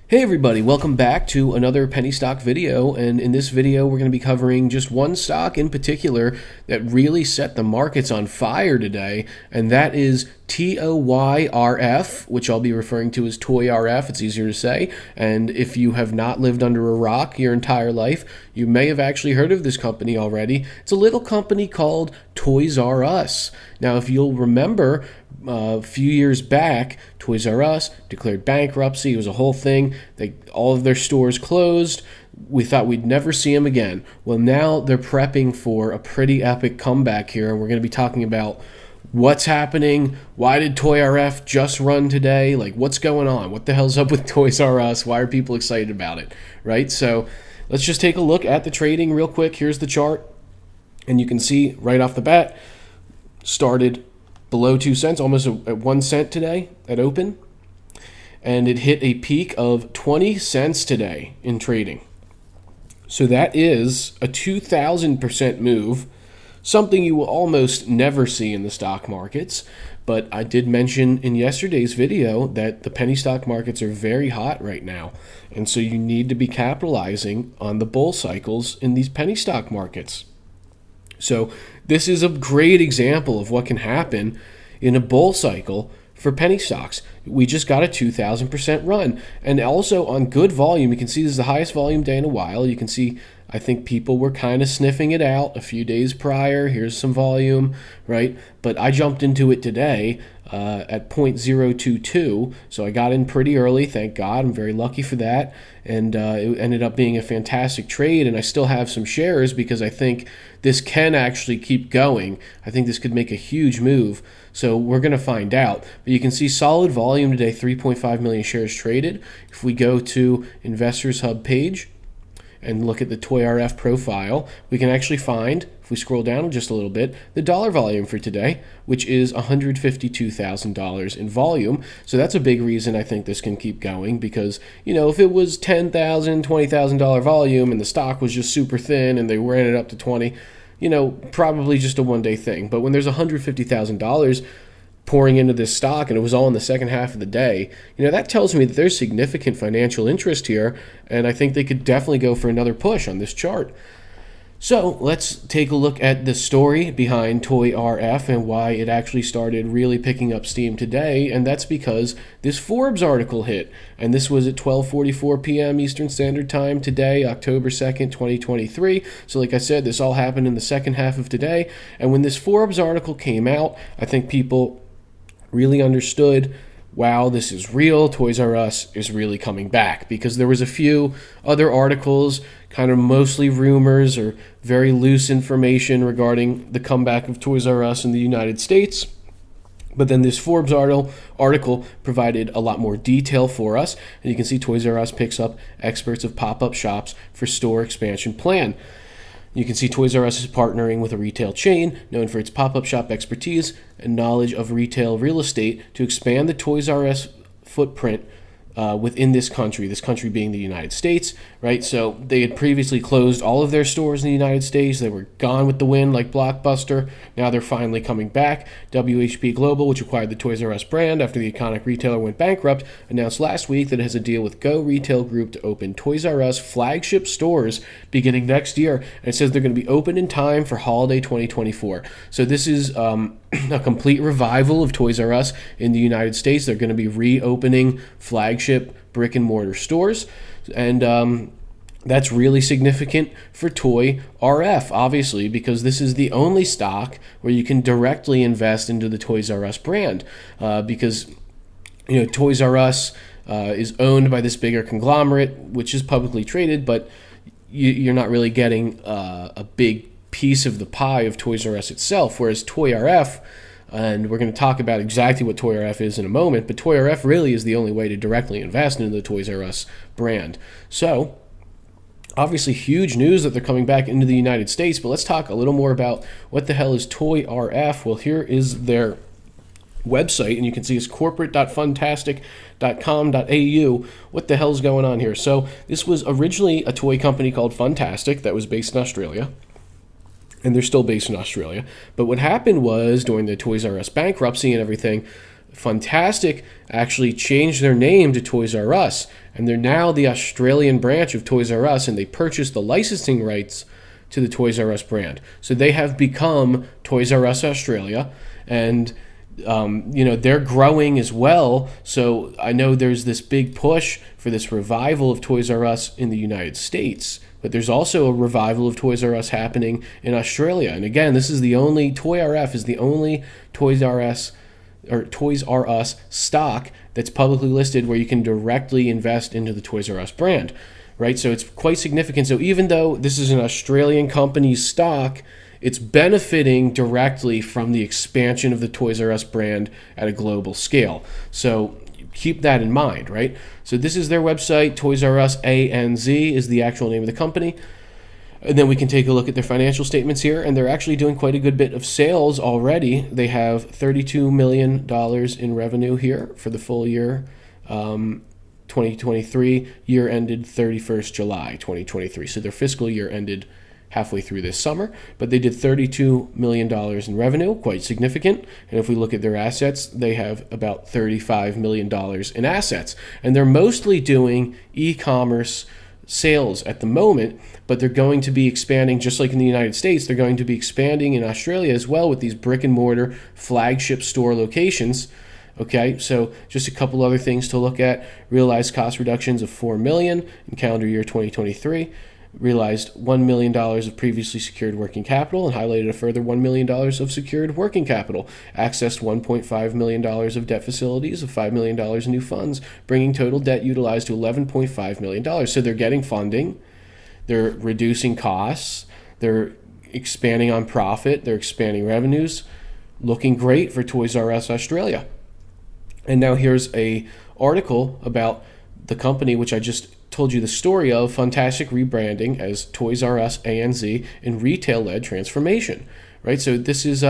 Hey everybody, welcome back to another penny stock video, and in this video we're going to be covering just one stock in particular that really set the markets on fire today, and that is TOYRF, which I'll be referring to as TOYRF. It's easier to say, and if you have not lived under a rock your entire life, you may have actually heard of this company already. It's a little company called Toys R Us. Now, if you'll remember, a few years back, Toys R Us declared bankruptcy. It was a whole thing. All of their stores closed. We thought we'd never see them again. Well, now they're prepping for a pretty epic comeback here, and we're going to be talking about what's happening. Why did TOYRF just run today? Like, what's going on? What the hell's up with Toys R Us? Why are people excited about it, right? So let's just take a look at the trading real quick. Here's the chart, and you can see right off the bat, started below 2 cents, almost at 1 cent today at open. And it hit a peak of 20 cents today in trading. So that is a 2,000% move, something you will almost never see in the stock markets. But I did mention in yesterday's video that the penny stock markets are very hot right now. And so you need to be capitalizing on the bull cycles in these penny stock markets. So this is a great example of what can happen in a bull cycle for penny stocks. We just got a 2,000% run. And also on good volume, you can see this is the highest volume day in a while. You can see, I think people were kind of sniffing it out a few days prior. Here's some volume, right? But I jumped into it today at 0.022, so I got in pretty early, thank God. I'm very lucky for that, and it ended up being a fantastic trade, and I still have some shares because I think this can actually keep going. I think this could make a huge move, so we're going to find out. But you can see solid volume today, 3.5 million shares traded. If we go to Investors Hub page and look at the TOYRF profile, we can actually find, if we scroll down just a little bit, the dollar volume for today, which is $152,000 in volume. So that's a big reason I think this can keep going, because, you know, if it was $10,000, $20,000 volume and the stock was just super thin and they ran it up to 20, you know, probably just a one-day thing. But when there's $150,000 pouring into this stock, and it was all in the second half of the day, you know, that tells me that there's significant financial interest here, and I think they could definitely go for another push on this chart. So let's take a look at the story behind TOYRF and why it actually started really picking up steam today, and that's because this Forbes article hit, and this was at 12:44 p.m. Eastern Standard Time today, October 2nd, 2023. So like I said, this all happened in the second half of today, and when this Forbes article came out, I think people really understood, wow, this is real. Toys R Us is really coming back, because there was a few other articles, kind of mostly rumors or very loose information regarding the comeback of Toys R Us in the United States. But then this Forbes article provided a lot more detail for us, and you can see Toys R Us picks up experts of pop-up shops for store expansion plan. You can see Toys R Us is partnering with a retail chain known for its pop-up shop expertise and knowledge of retail real estate to expand the Toys R Us footprint within this country being the United States, right? So they had previously closed all of their stores in the United States. They were gone with the wind like Blockbuster. Now they're finally coming back. WHP Global, which acquired the Toys R Us brand after the iconic retailer went bankrupt, announced last week that it has a deal with Go Retail Group to open Toys R Us flagship stores beginning next year. And it says they're going to be open in time for holiday 2024. So this is a complete revival of Toys R Us in the United States. They're going to be reopening flagship brick and mortar stores, and that's really significant for TOYRF, obviously, because this is the only stock where you can directly invest into the Toys R Us brand, because, you know, Toys R Us is owned by this bigger conglomerate, which is publicly traded, but you're not really getting a big piece of the pie of Toys R Us itself, whereas TOYRF, and we're going to talk about exactly what TOYRF is in a moment, but TOYRF really is the only way to directly invest into the Toys R Us brand. So obviously huge news that they're coming back into the United States, but let's talk a little more about what the hell is TOYRF. Well, here is their website, and you can see it's corporate.funtastic.com.au. What the hell's going on here? So this was originally a toy company called Funtastic that was based in Australia. And they're still based in Australia. But what happened was, during the Toys R Us bankruptcy and everything, Fantastic actually changed their name to Toys R Us, and they're now the Australian branch of Toys R Us, and they purchased the licensing rights to the Toys R Us brand. So they have become Toys R Us Australia, and they're growing as well. So I know there's this big push for this revival of Toys R Us in the United States, but there's also a revival of Toys R Us happening in Australia. And again, this is the only, TOYRF is the only Toys R Us stock that's publicly listed where you can directly invest into the Toys R Us brand, right? So it's quite significant. So even though this is an Australian company's stock, it's benefiting directly from the expansion of the Toys R Us brand at a global scale. So keep that in mind, right? So this is their website. Toys R Us ANZ is the actual name of the company. And then we can take a look at their financial statements here, and they're actually doing quite a good bit of sales already. They have $32 million in revenue here for the full year 2023. Year ended 31st July 2023. So their fiscal year ended halfway through this summer, but they did $32 million in revenue, quite significant. And if we look at their assets, they have about $35 million in assets. And they're mostly doing e-commerce sales at the moment, but they're going to be expanding, just like in the United States, they're going to be expanding in Australia as well with these brick and mortar flagship store locations. Okay, so just a couple other things to look at. Realized cost reductions of $4 million in calendar year 2023. Realized $1 million of previously secured working capital and highlighted a further $1 million of secured working capital. Accessed $1.5 million of debt facilities of $5 million in new funds, bringing total debt utilized to $11.5 million. So they're getting funding, they're reducing costs, they're expanding on profit, they're expanding revenues. Looking great for Toys R Us Australia. And now here's a article about the company, which I just told you the story of, fantastic rebranding as Toys R Us ANZ in retail-led transformation, right? So this is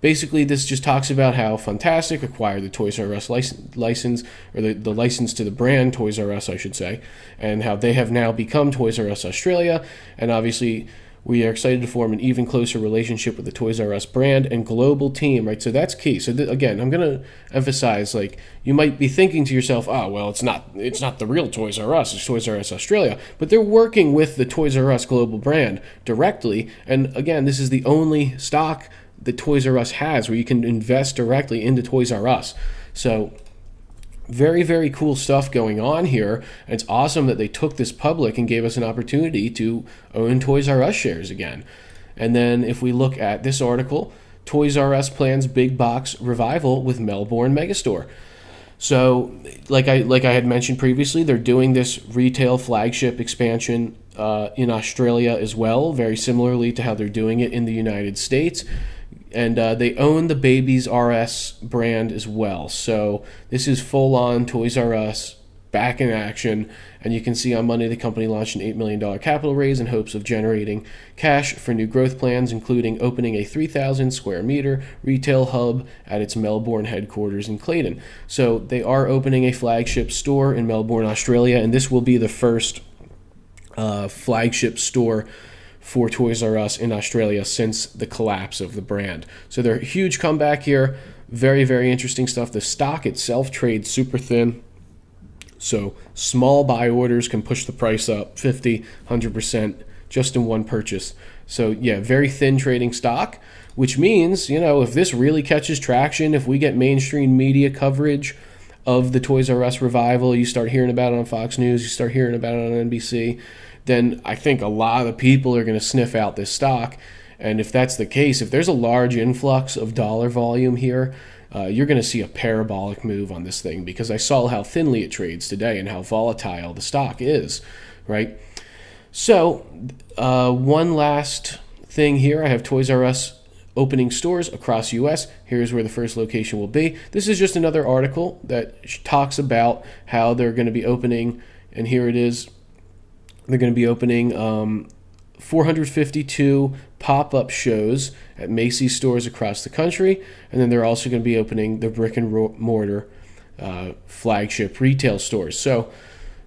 basically, this just talks about how Fantastic acquired the Toys R Us license, or the license to the brand Toys R Us, I should say, and how they have now become Toys R Us Australia. And obviously, we are excited to form an even closer relationship with the Toys R Us brand and global team, right? So that's key. So again, I'm going to emphasize, like, you might be thinking to yourself, oh, well, it's not the real Toys R Us, it's Toys R Us Australia. But they're working with the Toys R Us global brand directly. And again, this is the only stock that Toys R Us has where you can invest directly into Toys R Us. So very, very cool stuff going on here. And it's awesome that they took this public and gave us an opportunity to own Toys R Us shares again. And then if we look at this article, Toys R Us plans big box revival with Melbourne Megastore. So like I had mentioned previously, they're doing this retail flagship expansion in Australia as well, very similarly to how they're doing it in the United States. And they own the Babies R Us brand as well. So this is full-on Toys R Us, back in action. And you can see on Monday the company launched an $8 million capital raise in hopes of generating cash for new growth plans, including opening a 3,000 square meter retail hub at its Melbourne headquarters in Clayton. So they are opening a flagship store in Melbourne, Australia, and this will be the first flagship store for Toys R Us in Australia since the collapse of the brand. So they're a huge comeback here. Very, very interesting stuff. The stock itself trades super thin. So small buy orders can push the price up 50, 100% just in one purchase. So yeah, very thin trading stock, which means, if this really catches traction, if we get mainstream media coverage of the Toys R Us revival, you start hearing about it on Fox News, you start hearing about it on NBC, then I think a lot of people are going to sniff out this stock. And if that's the case, if there's a large influx of dollar volume here, you're going to see a parabolic move on this thing, because I saw how thinly it trades today and how volatile the stock is, right? So one last thing here. I have Toys R Us opening stores across U.S. Here's where the first location will be. This is just another article that talks about how they're going to be opening, and here it is. They're going to be opening 452 pop-up shows at Macy's stores across the country, and then they're also going to be opening the brick and mortar flagship retail stores. So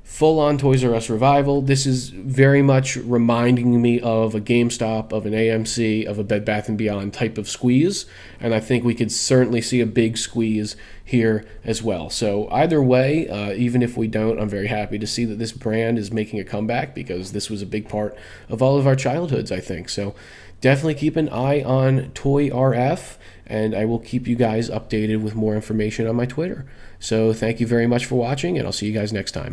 full-on Toys R Us revival. This is very much reminding me of a GameStop, of an AMC, of a Bed Bath & Beyond type of squeeze, and I think we could certainly see a big squeeze here as well. So either way, even if we don't, I'm very happy to see that this brand is making a comeback, because this was a big part of all of our childhoods, I think. So definitely keep an eye on TOYRF, and I will keep you guys updated with more information on my Twitter. So thank you very much for watching, and I'll see you guys next time.